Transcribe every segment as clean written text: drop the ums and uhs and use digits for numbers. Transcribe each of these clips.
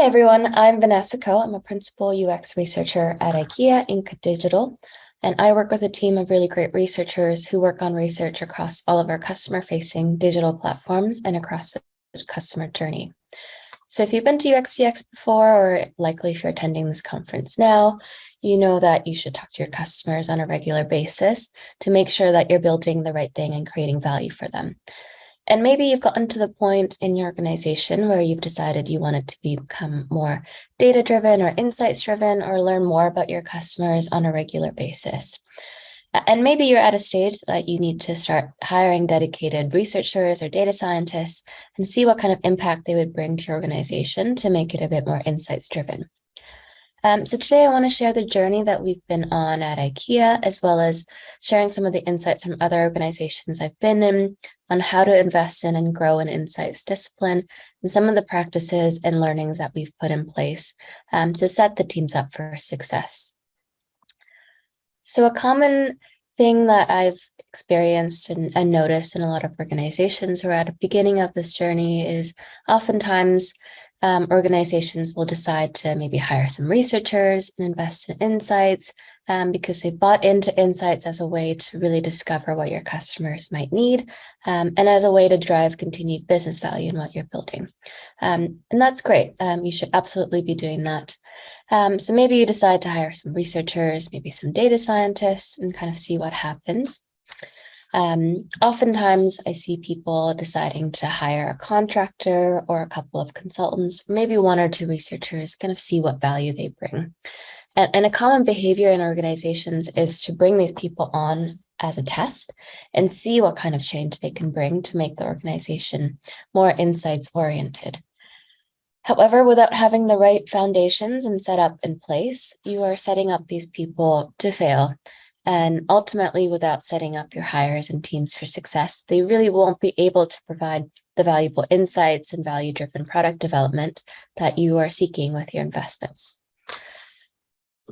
Everyone, I'm Vanessa. I'm a principal UX researcher at IKEA Inc. Digital, and I work with a team of really great researchers who work on research across all of our customer-facing digital platforms and across the customer journey. So if you've been to UXDX before, or likely if you're attending this conference now, you know that you should talk to your customers on a regular basis to make sure that you're building the right thing and creating value for them. And maybe you've gotten to the point in your organization where you've decided you want it to become more data-driven or insights-driven, or learn more about your customers on a regular basis. And maybe you're at a stage that you need to start hiring dedicated researchers or data scientists and see what kind of impact they would bring to your organization to make it a bit more insights-driven. So today I want to share the journey that we've been on at IKEA, as well as sharing some of the insights from other organizations I've been in on how to invest in and grow an insights discipline, and some of the practices and learnings that we've put in place to set the teams up for success. So a common thing that I've experienced and noticed in a lot of organizations who are at the beginning of this journey is oftentimes organizations will decide to maybe hire some researchers and invest in insights because they bought into insights as a way to really discover what your customers might need and as a way to drive continued business value in what you're building. And that's great. You should absolutely be doing that. So maybe you decide to hire some researchers, maybe some data scientists, and kind of see what happens. Oftentimes I see people deciding to hire a contractor or a couple of consultants, maybe one or two researchers, kind of see what value they bring. And a common behavior in organizations is to bring these people on as a test and see what kind of change they can bring to make the organization more insights oriented. However, without having the right foundations and setup in place, you are setting up these people to fail. And ultimately, without setting up your hires and teams for success, they really won't be able to provide the valuable insights and value-driven product development that you are seeking with your investments.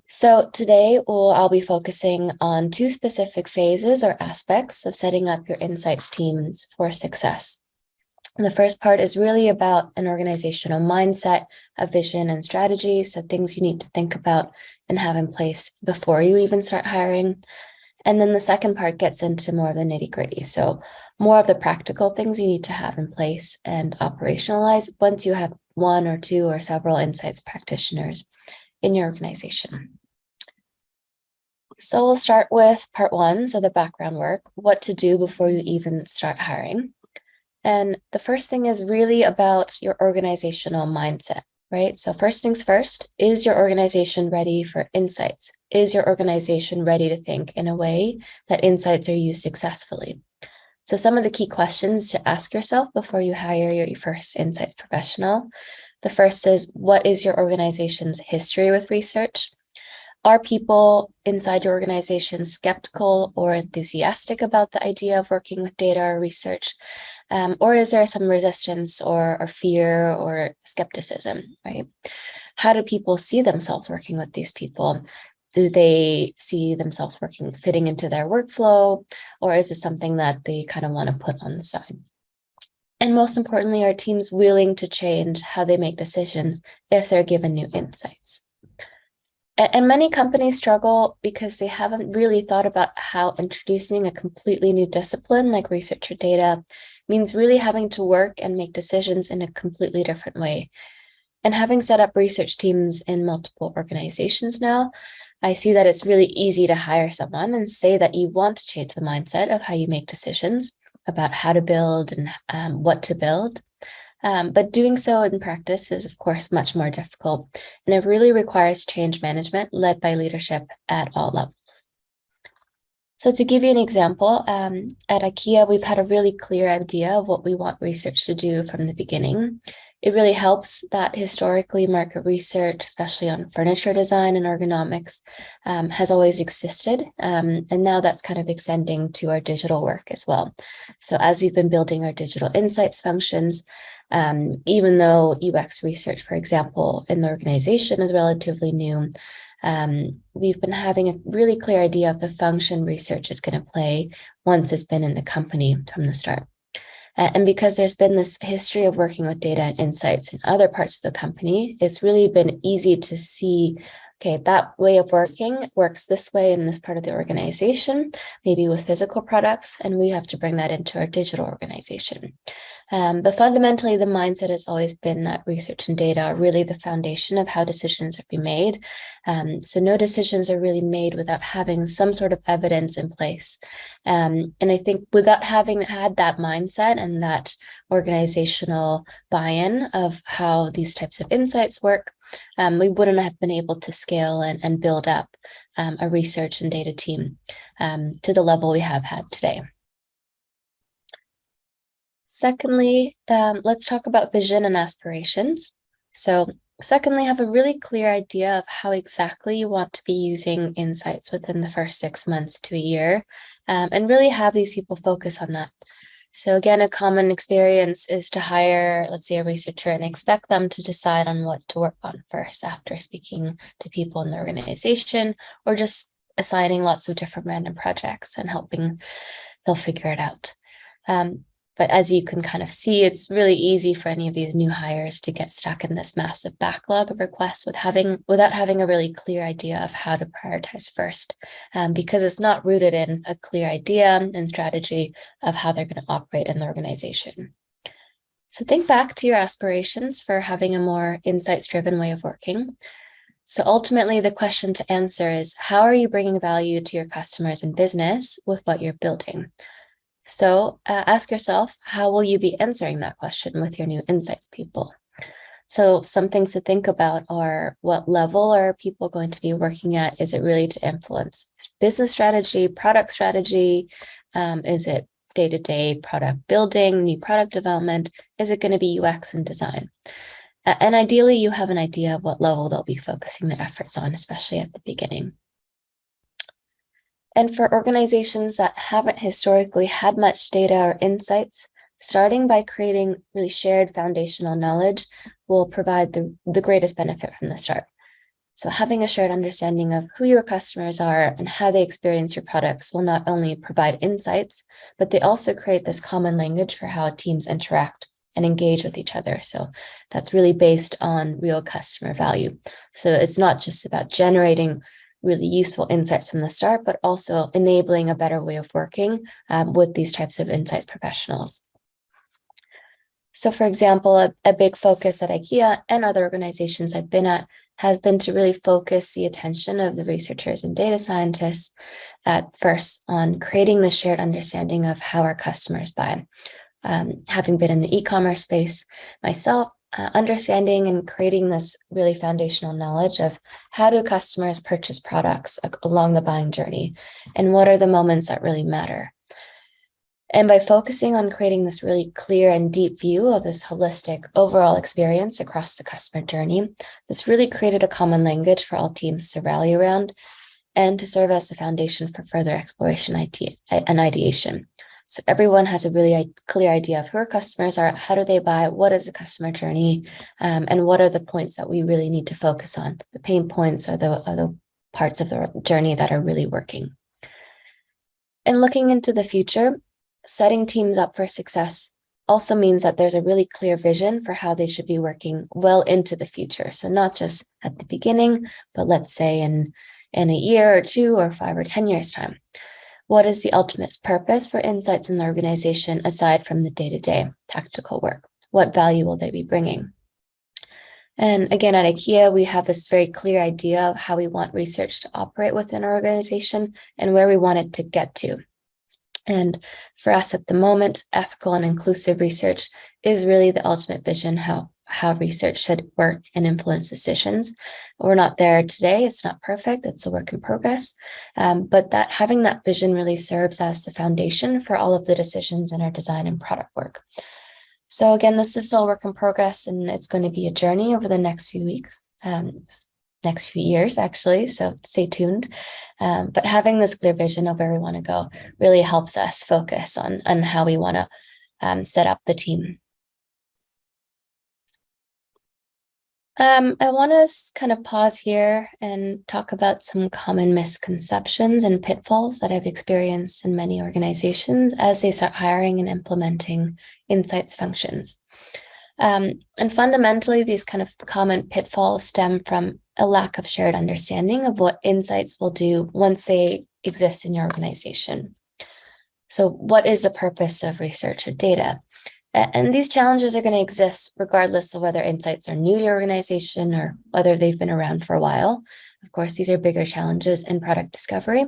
So today, I'll be focusing on two specific phases or aspects of setting up your insights teams for success. And the first part is really about an organizational mindset, a vision and strategy. So things you need to think about and have in place before you even start hiring. And then the second part gets into more of the nitty-gritty. So more of the practical things you need to have in place and operationalize once you have one or two or several insights practitioners in your organization. So we'll start with part one, so the background work, what to do before you even start hiring. And the first thing is really about your organizational mindset, right? So first things first, is your organization ready for insights? Is your organization ready to think in a way that insights are used successfully? So some of the key questions to ask yourself before you hire your first insights professional. The first is, what is your organization's history with research? Are people inside your organization skeptical or enthusiastic about the idea of working with data or research? Or is there some resistance or fear or skepticism, right? How do people see themselves working with these people? Do they see themselves fitting into their workflow? Or is it something that they kind of want to put on the side? And most importantly, are teams willing to change how they make decisions if they're given new insights? And many companies struggle because they haven't really thought about how introducing a completely new discipline like research or data means really having to work and make decisions in a completely different way. And having set up research teams in multiple organizations now, I see that it's really easy to hire someone and say that you want to change the mindset of how you make decisions about how to build and what to build. But doing so in practice is, of course, much more difficult, and it really requires change management led by leadership at all levels. So to give you an example, at IKEA, we've had a really clear idea of what we want research to do from the beginning. It really helps that historically market research, especially on furniture design and ergonomics, has always existed. And now that's kind of extending to our digital work as well. So as we've been building our digital insights functions, even though UX research, for example, in the organization is relatively new, we've been having a really clear idea of the function research is going to play once it's been in the company from the start. And because there's been this history of working with data and insights in other parts of the company, it's really been easy to see, okay, that way of working works this way in this part of the organization, maybe with physical products, and we have to bring that into our digital organization. But fundamentally, the mindset has always been that research and data are really the foundation of how decisions are being made. So no decisions are really made without having some sort of evidence in place. And I think without having had that mindset and that organizational buy-in of how these types of insights work, we wouldn't have been able to scale and build up a research and data team to the level we have had today. Secondly, let's talk about vision and aspirations. So secondly, have a really clear idea of how exactly you want to be using insights within the first 6 months to a year, and really have these people focus on that. So again, a common experience is to hire, let's say, a researcher and expect them to decide on what to work on first after speaking to people in the organization, or just assigning lots of different random projects and hoping they'll figure it out. But as you can kind of see, it's really easy for any of these new hires to get stuck in this massive backlog of requests without having a really clear idea of how to prioritize first, because it's not rooted in a clear idea and strategy of how they're going to operate in the organization. So think back to your aspirations for having a more insights-driven way of working. So ultimately, the question to answer is, how are you bringing value to your customers and business with what you're building? So ask yourself, how will you be answering that question with your new insights people? So some things to think about are, what level are people going to be working at? Is it really to influence business strategy, product strategy? Is it day-to-day product building, new product development? Is it going to be UX and design? And ideally, you have an idea of what level they'll be focusing their efforts on, especially at the beginning. And for organizations that haven't historically had much data or insights, starting by creating really shared foundational knowledge will provide the greatest benefit from the start. So having a shared understanding of who your customers are and how they experience your products will not only provide insights, but they also create this common language for how teams interact and engage with each other. So that's really based on real customer value. So it's not just about generating really useful insights from the start, but also enabling a better way of working with these types of insights professionals. So for example, a big focus at IKEA and other organizations I've been at has been to really focus the attention of the researchers and data scientists at first on creating the shared understanding of how our customers buy. Having been in the e-commerce space myself, understanding and creating this really foundational knowledge of how do customers purchase products along the buying journey, and what are the moments that really matter. And by focusing on creating this really clear and deep view of this holistic overall experience across the customer journey, this really created a common language for all teams to rally around and to serve as the foundation for further exploration and ideation. So everyone has a really clear idea of who our customers are, how do they buy, what is the customer journey, and what are the points that we really need to focus on, the pain points or the parts of the journey that are really working. And looking into the future, setting teams up for success also means that there's a really clear vision for how they should be working well into the future. So not just at the beginning, but let's say in a year or 2 or 5 or 10 years' time. What is the ultimate purpose for insights in the organization aside from the day-to-day tactical work? What value will they be bringing? And again, at IKEA, we have this very clear idea of how we want research to operate within our organization and where we want it to get to. And for us at the moment, ethical and inclusive research is really the ultimate vision, how research should work and influence decisions. We're not there today. It's not perfect. It's a work in progress. But that having that vision really serves as the foundation for all of the decisions in our design and product work. So again, this is still work in progress, and it's going to be a journey over the next few weeks, next few years, actually. So stay tuned. But having this clear vision of where we want to go really helps us focus on how we want to set up the team. I want to kind of pause here and talk about some common misconceptions and pitfalls that I've experienced in many organizations as they start hiring and implementing insights functions. And fundamentally, these kind of common pitfalls stem from a lack of shared understanding of what insights will do once they exist in your organization. So, what is the purpose of research or data? And these challenges are going to exist regardless of whether insights are new to your organization or whether they've been around for a while. Of course, these are bigger challenges in product discovery.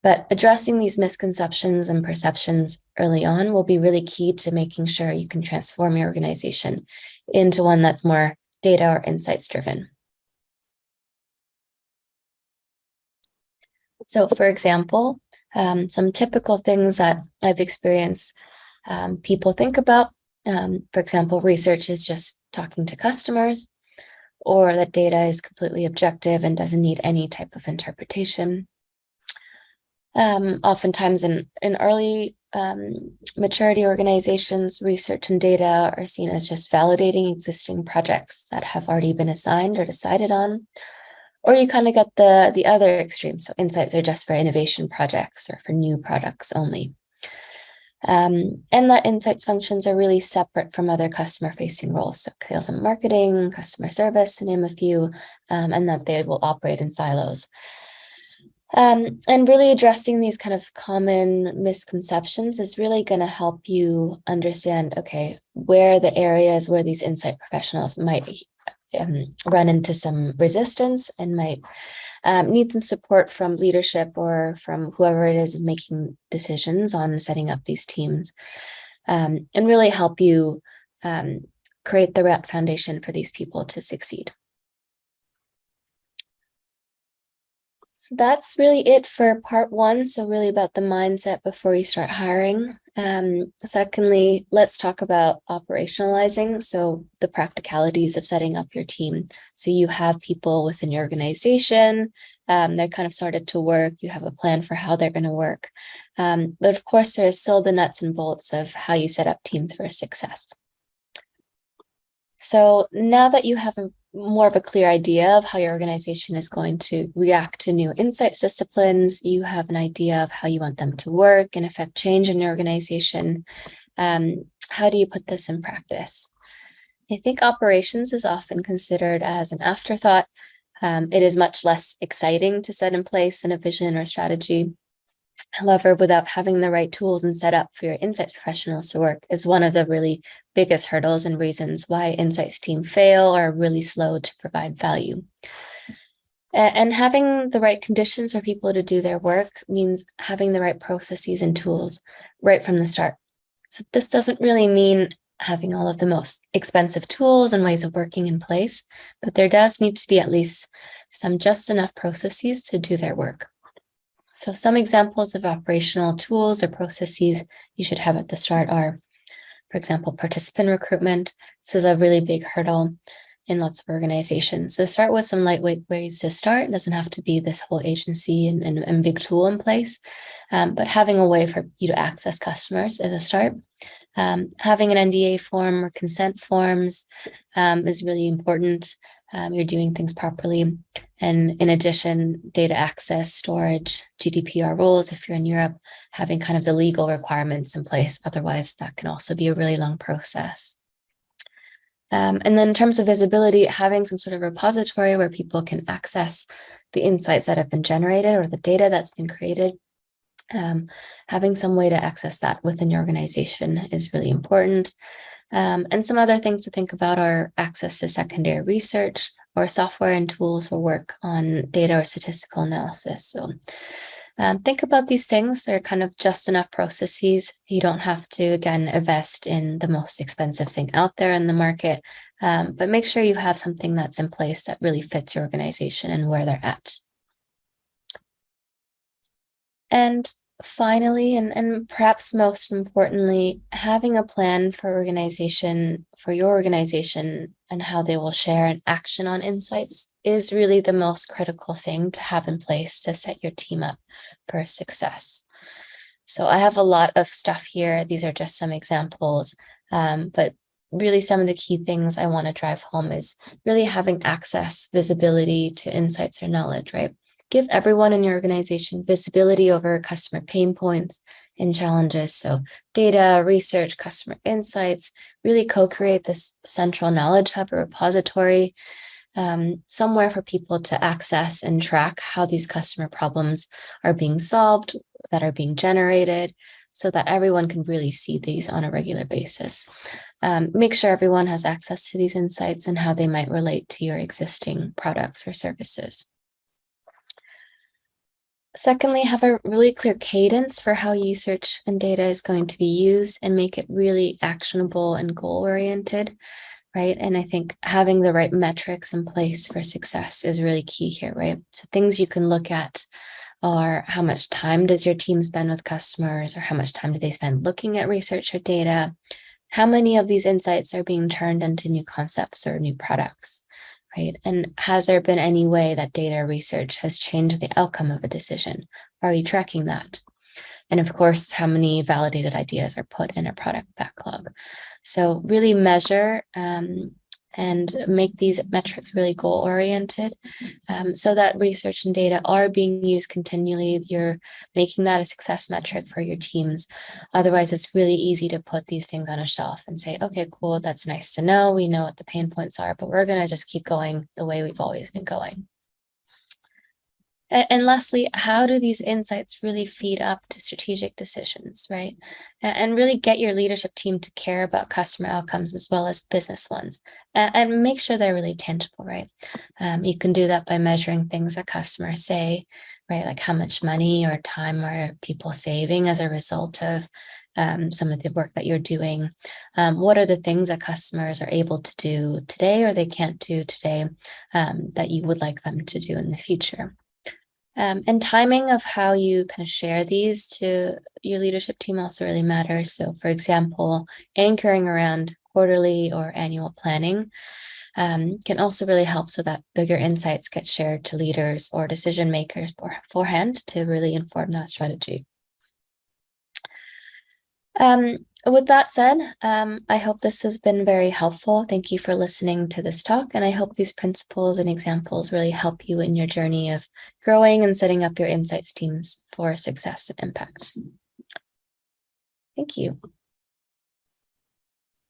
But addressing these misconceptions and perceptions early on will be really key to making sure you can transform your organization into one that's more data or insights driven. So, for example, some typical things that I've experienced people think about, for example, research is just talking to customers, or that data is completely objective and doesn't need any type of interpretation. Oftentimes in early maturity organizations, research and data are seen as just validating existing projects that have already been assigned or decided on. Or you kind of get the other extreme. So insights are just for innovation projects or for new products only. And that insights functions are really separate from other customer-facing roles, so sales and marketing, customer service, to name a few, and that they will operate in silos. And really addressing these kind of common misconceptions is really going to help you understand, okay, where the areas where these insight professionals might run into some resistance and might need some support from leadership or from whoever it is making decisions on setting up these teams, and really help you create the right foundation for these people to succeed. So that's really it for part one. So really about the mindset before you start hiring. Secondly, let's talk about operationalizing. So the practicalities of setting up your team. So you have people within your organization, they're kind of started to work. You have a plan for how they're going to work. But of course, there's still the nuts and bolts of how you set up teams for success. So now that you have more of a clear idea of how your organization is going to react to new insights disciplines, you have an idea of how you want them to work and affect change in your organization. How do you put this in practice? I think operations is often considered as an afterthought. It is much less exciting to set in place than a vision or strategy. However, without having the right tools and setup for your insights professionals to work is one of the really biggest hurdles and reasons why insights teams fail or are really slow to provide value. And having the right conditions for people to do their work means having the right processes and tools right from the start. So this doesn't really mean having all of the most expensive tools and ways of working in place, but there does need to be at least some just enough processes to do their work. So some examples of operational tools or processes you should have at the start are, for example, participant recruitment. This is a really big hurdle in lots of organizations. So start with some lightweight ways to start. It doesn't have to be this whole agency and big tool in place, but having a way for you to access customers as a start. Having an NDA form or consent forms is really important. You're doing things properly. And in addition, data access, storage, GDPR rules, if you're in Europe, having kind of the legal requirements in place. Otherwise, that can also be a really long process. And then in terms of visibility, having some sort of repository where people can access the insights that have been generated or the data that's been created. Having some way to access that within your organization is really important. And some other things to think about are access to secondary research or software and tools for work on data or statistical analysis. So think about these things. They're kind of just enough processes. You don't have to, again, invest in the most expensive thing out there in the market, but make sure you have something that's in place that really fits your organization and where they're at. And finally, and perhaps most importantly, having a plan for your organization and how they will share and action on insights is really the most critical thing to have in place to set your team up for success. So I have a lot of stuff here. These are just some examples, but really some of the key things I want to drive home is really having access, visibility to insights or knowledge, right? Give everyone in your organization visibility over customer pain points and challenges. So data, research, customer insights, really co-create this central knowledge hub or repository, somewhere for people to access and track how these customer problems are being solved, that are being generated, so that everyone can really see these on a regular basis. Make sure everyone has access to these insights and how they might relate to your existing products or services. Secondly, have a really clear cadence for how research and data is going to be used and make it really actionable and goal-oriented, right? And I think having the right metrics in place for success is really key here, right? So things you can look at are how much time does your team spend with customers, or how much time do they spend looking at research or data? How many of these insights are being turned into new concepts or new products? Right? And has there been any way that data research has changed the outcome of a decision? Are you tracking that? And of course, how many validated ideas are put in a product backlog? So really measure and make these metrics really goal-oriented, so that research and data are being used continually. You're making that a success metric for your teams. Otherwise, it's really easy to put these things on a shelf and say, okay, cool, that's nice to know. We know what the pain points are, but we're going to just keep going the way we've always been going. And lastly, how do these insights really feed up to strategic decisions, right? And really get your leadership team to care about customer outcomes as well as business ones, and make sure they're really tangible, right? You can do that by measuring things that customers say, right? Like how much money or time are people saving as a result of some of the work that you're doing? What are the things that customers are able to do today or they can't do today that you would like them to do in the future? And timing of how you kind of share these to your leadership team also really matters. So, for example, anchoring around quarterly or annual planning can also really help so that bigger insights get shared to leaders or decision makers beforehand to really inform that strategy. With that said, I hope this has been very helpful. Thank you for listening to this talk, and I hope these principles and examples really help you in your journey of growing and setting up your insights teams for success and impact. Thank you.